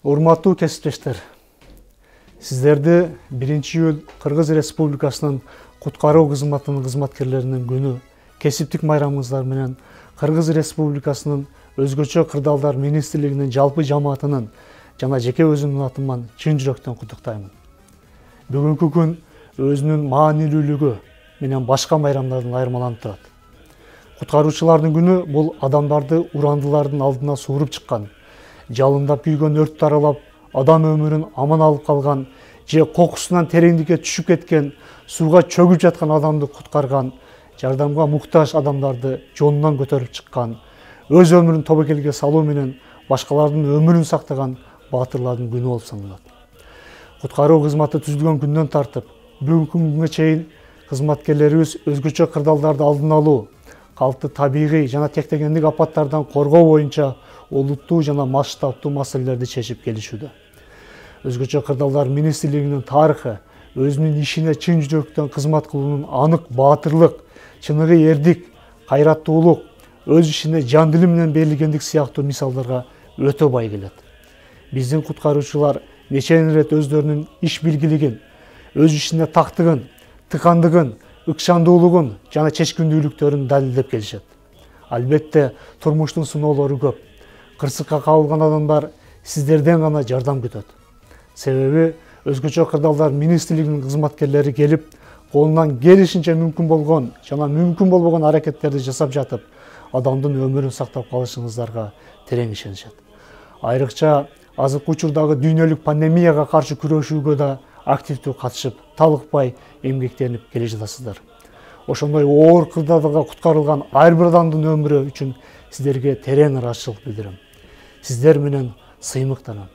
Урматтуу кесиптештер, сиздерди 1-июль Кыргыз Республикасынын куткаруу кызматынын кызматкерлеринин күнү кесиптик майрамыңыздар менен Кыргыз Республикасынын өзгөчө кырдаалдар министрлигинин жалпы жамаатынын жана жеке өзүмдүн атыман чын жүрөктөн куттуктаймын. Бүгүнкү күн өзүнүн маанилүүлүгү менен башка майрамдардан айырмаланып турат. Куткаруучулардын күнү бул адамдарды урандылардын алдына сууруп чыккан, жалындап күйгөн өрттү аралап, адам өмүрүн аман алып калган же кокусунан тереңдикке түшүп кеткен, сууга чөгүп жаткан адамды куткарган, жардамга муктаж адамдарды жонунан көтөрүп чыккан, өз өмүрүн тобокелге салуу менен башкалардын өмүрүн сактаган баатырлардын күнү болуп саналат. Куткаруу кызматы түзүлгөн күндөн тартып, бүгүнкү күнгө чейин кызматкерлерибиз өзгөчө кырдаалдарды алдын алуу, калкты табигый жана тектегендик апаттардан коргоо боюнча олуттуу жана масштабтуу маселелерди чечип келишүүдө. Өзгөчө кырдаалдар министрлигинин тарыхы өзүнүн ишине чын жүрөктөн кызмат кылуунун анык баатырлык, чыныгы эрдик, кайраттуулук, өз ишине жан дили менен берилгендик сыяктуу мисалдарга өтө бай келет. Биздин куткаруучулар нечен ирет өздөрүнүн иш билгилигин, өз ишине тактыгын, тыкандыгын, ыкчамдуулугун жана чечкиндүүлүктөрүн далилдеп келишет. Албетте, турмуштун сыноолору көп. Кырсыкка кабылган адамдар сиздерден гана жардам күтөт. Себеби өзгөчө кырдаалдар министрлигинин кызматкерлери келип, колунан келишинче мүмкүн болгон жана мүмкүн болбогон аракеттерди жасап жатып, адамдын өмүрүн сактап калышыңыздарга терең ишенишет. Айрыкча азыркы учурдагы дүйнөлүк пандемияга каршы күрөшүүгө да активдүү катышып, талыкпай эмгектенип келе жатасыздар. Ошондой оор кырдаалга куткарылган ар бир адамдын өмүрү үчүн сиздерге терең ыраазычылык билдирем. Сиздер менен сыймыктанам.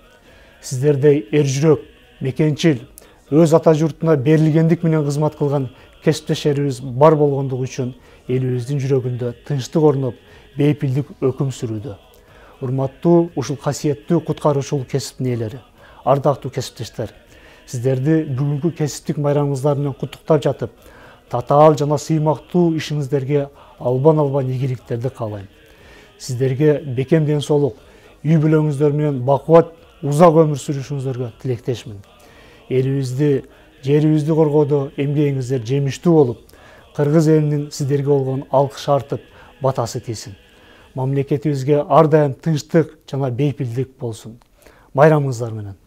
Сиздердей эр жүрөк, мекенчил, өз ата журтуна берилгендик менен кызмат кылган кесиптештерибиз бар болгондугу үчүн элибиздин жүрөгүндө тынчтык орноп, бейпилдик өкүм сүрүүдө. Урматтуу ушул касиеттүү куткаруучулук кесиптин ээлери, ардактуу кесиптештер, сиздерди бүгүнкү кесиптик майрамыңыздар менен куттуктап жатып, татаал жана сыймактуу ишиңиздерге албан ийгиликтерди каалайм. Сиздерге бекем ден соолук, үй бүлөңүздөр менен бакубат узак өмүр сүрүшүңүздөргө тилектешмин. Элибизди, жерибизди коргоодо эмгегиңиздер жемиштүү болуп, Кыргыз элинин сиздерге болгон алкышы артып, батасы тийсин. Мамлекетибизге ар дайым тынчтык жана бейпилдик болсун. Майрамыңыздар менен.